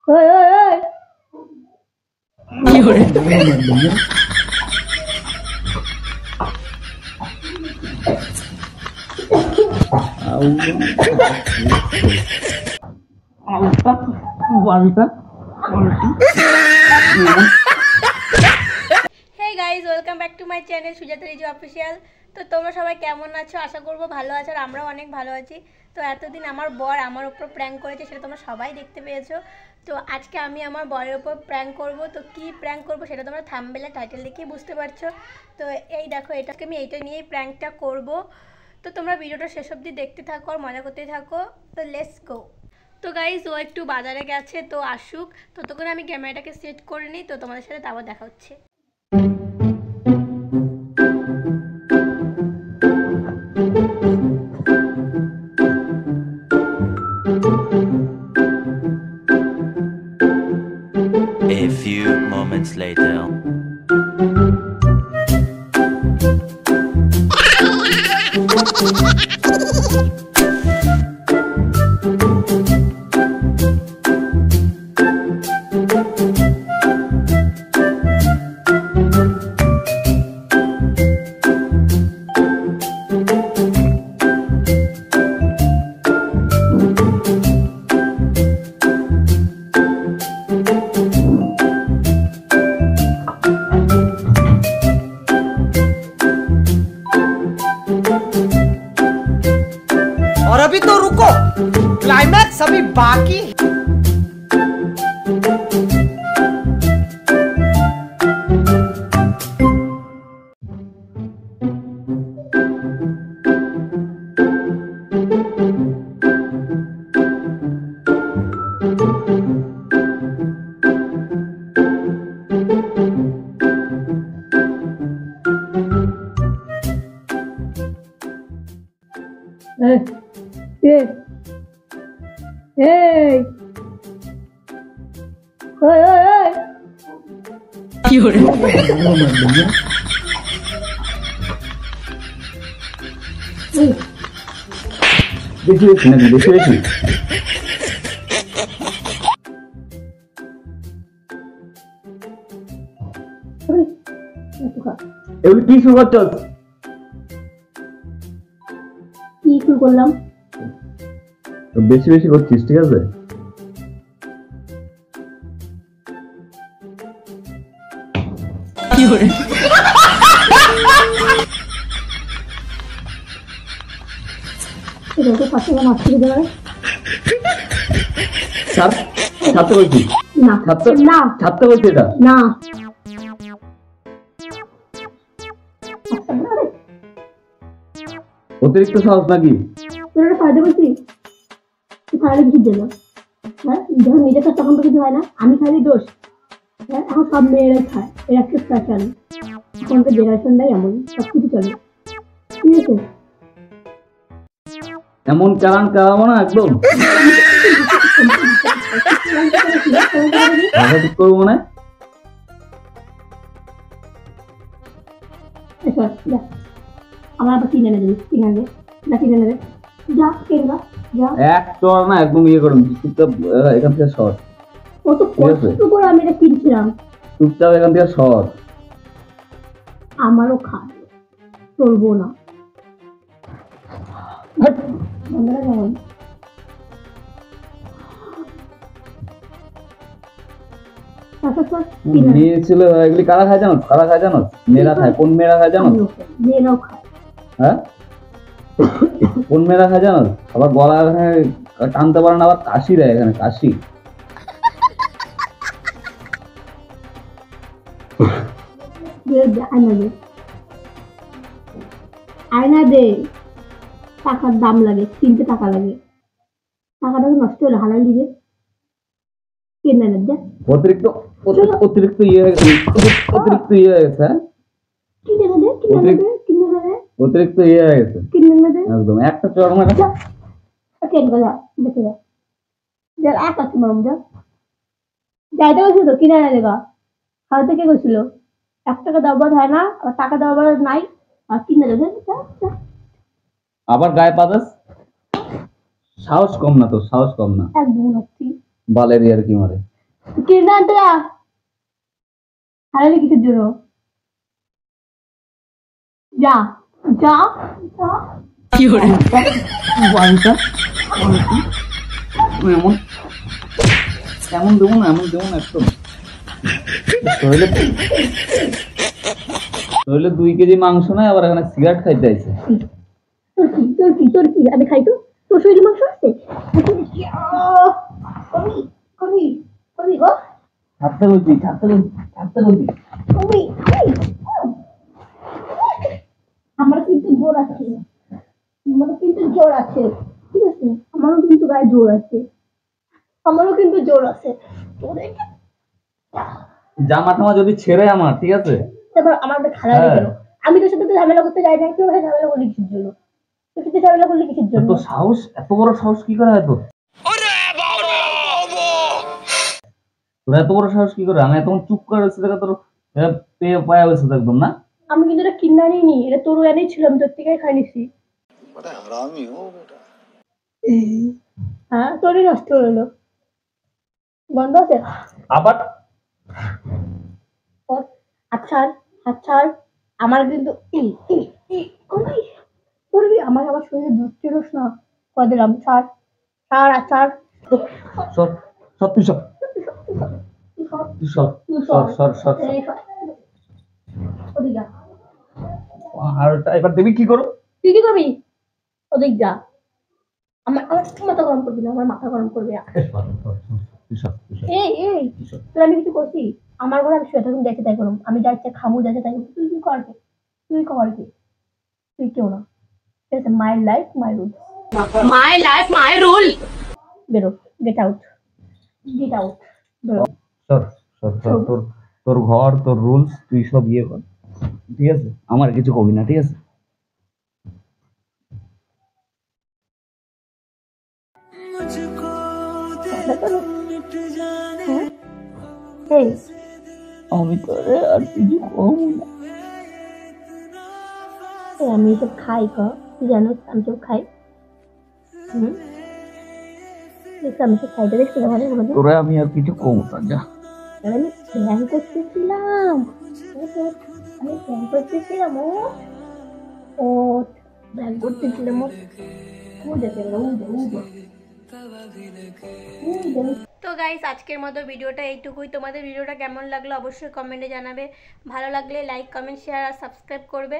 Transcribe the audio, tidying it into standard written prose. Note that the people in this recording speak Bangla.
ওই ওই ওই কি হরে Hey guys, welcome back to my channel Sujata Riju official. তো তোমরা সবাই কেমন আছো? আশা করব ভালো আছো, আর আমরাও অনেক ভালো আছি। তো এতদিন আমার বর আমার উপর প্র্যাঙ্ক করেছে, সেটা তোমরা সবাই দেখতে পেয়েছো। তো আজকে আমি আমার বরের উপর প্র্যাঙ্ক করব। তো কি প্র্যাঙ্ক করব সেটা তোমরা থাম্বনেলে টাইটেল দেখেই বুঝতে পারছো। তো এই দেখো, এটাকে আমি এইটা নিয়েই প্র্যাঙ্কটা করব। তো তোমরা ভিডিওটা শেষ অবধি দেখতে থাকো আর মজা করতে থাকো। তো লেটস গো। তো গাইজ, ও একটু বাজারে গেছে, তো আসুক, ততক্ষণ আমি ক্যামেরাটাকে সেট করে নিই। তো তোমাদের সাথে তারপর দেখা হচ্ছে। A few moments later. और अभी तो रुको, क्लाइमैक्स अभी बाकी। এই এই ওই ওই ওই কি হরে দেখি নাকি দেখি এগুলো কি শুরু করছো? কি শুরু করলাম? বেশি বেশি করছিস, ঠিক আছে? কি হরে এটা তো পাশে মাছ থেকে দেবে ছাড়তে বলছি না, না ছাড়তে বলছি, এটা না। অতিরিক্ত সাহস নাকি? তোর একটা ফায়দা বলছি, তুই খাওয়ালে কিছু দিল। হ্যাঁ, যখন নিজের কাছে তখন তো কিছু হয় না, আমি খাইলে দোষ। হ্যাঁ, এখন সব মেয়েরাই খায়, এর একটা স্পেশাল। এখনকার জেনারেশনটাই এমন, সব কিছু চলে। ঠিক আছে, এমন চালান চালাবো না একদম, ঠিক করবো না। আমার আবার কিনে নেবে, কিনে নেবে না, কিনে নেবে, যা কিনবা যা। এক চড় না, একদম ইয়ে করুন, চুপচাপ এখান থেকে সর। কত কষ্ট করে আমি এটা কিনছিলাম। চুপচাপ এখান থেকে সর। আমারও খায়, চলবো না। মেয়ে ছিল, এগুলি কারা খায় জানো? কারা খায় জানো? মেয়েরা খায়। কোন মেয়েরা খায় জানো? মেয়েরাও খায়। হ্যাঁ, কোন মেয়েরা খায় জানো? আবার গলা এখানে টানতে পারে না, আবার কাশি দেয় এখানে, কাশি। আয়না দে, টাকার দাম লাগে, কিনতে টাকা লাগে। টাকাটা নষ্ট হলে হালাই দিবে, কিনে নেবে। দেখ অতিরিক্ত অতিরিক্ত ইয়ে হয়ে গেছে, অতিরিক্ত ইয়ে হয়ে গেছে। কিনে নেবে, কিনে নেবে, কিনে নেবে, অতিরিক্ত ইয়ে হয়ে গেছে, কিনে নেবে একদম। একটা চড় মারা কিনবে, যা দেখে যা, যা এক আছে মাম, যা যাইতে গেছিল তো কিনে এনে দেগা। খাওয়াতে কে গেছিল? 1 টাকা দেওয়ার হয় না, আর টাকা দেওয়ার নাই, আর কিনে দেবে। আবার গায়ে পাদাস, সাহস কম না তো, সাহস কম না। একদম নষ্টি বালের ইয়ার কি মারে। কিনে আনতে যা। হারালি কিসের জন্য? যা যা যা। বাড়িটা এমন এমন দেবো না, এমন দেবো না একদম। শরীরে 2 কেজি মাংস নাই, আবার এখানে সিগারেট খাইতে আইছে। তোর কি আমি খাই তো? তোর শরীরে মাংস আছে? কবি কবি গো ছাড়তে বলছি, ছাড়তে বলছি। কবি আমার কিন্তু জোর আছে, আমার কিন্তু জোর আছে, ঠিক আছে? আমারও কিন্তু গায়ে জোর আছে, আমারও কিন্তু জোর আছে। জামা টামা যদি ছেড়ে আমার, ঠিক আছে? তারপর আমার খারাপ হয়ে গেল। আমি তোর সাথে তো ঝামেলা করতে যাই না, তুই ওখানে ঝামেলা করলি কিসের জন্য? তোর সাথে ঝামেলা করলি কিসের জন্য? তো সাহস, এত বড় সাহস কি করে হয় তোর? তোর এত বড় সাহস কি করে? আমি এতক্ষণ চুপ করে রয়েছে দেখা তোর পেয়ে পায়া হয়েছে একদম না। আমি কিন্তু এটা কিনা নিইনি, এটা তোর এনেই ছিল, আমি তোর থেকে খাই নিছি। হ্যাঁ, তোরই নষ্ট হলো। বন্ধ আছে আবার আচ্ছা আচ্ছা, আমার কিন্তু করবি আমার আমার শরীরে দুধ চিরস না কদিলাম। ছাড় ছাড় আর ছাড়। সর সর, তুই সর, তুই সর, সর সর সর। ওদিক যা। আর এবার দেবী কি করো? তুই কি করবি? ওদিক যা। আমার আমার মাথা গরম করবি না, আমার মাথা গরম করবি না। তুই সর, তুই সর। এই এই তোর আমি কিছু করছি? আমার ঘরে আমি শুয়ে থাকুন, দেখে তাই করুন, আমি যা ইচ্ছা খামু, যাচ্ছে তাই করুন। তুই কি করবি? তুই কর কি? তুই কেউ না, ঠিক আছে? My life my rule, my life my rule. বেরো, গেট আউট, গেট আউট, বেরো। সর সর সর, তোর ঘর, তোর রুলস, তুই সব ইয়ে কর, ঠিক আছে? আমার কিছু কবি না, ঠিক আছে? এই আমি তোরে আর কিছু কম না। আমি এসব খাই তুই জানো আমি সব খাই। আমি সব খাইতে দেখছি না, তোরে আমি আর কিছু কম না, যা। আমি প্ল্যান করতেছিলাম, আমি প্ল্যান করতেছিলাম, ও প্ল্যান করতেছিলাম। তো গাইস, আজকের মতো ভিডিওটা এইটুকুই। তোমাদের ভিডিওটা কেমন লাগলো অবশ্যই কমেন্টে জানাবে। ভালো লাগলে লাইক, কমেন্ট, শেয়ার আর সাবস্ক্রাইব করবে।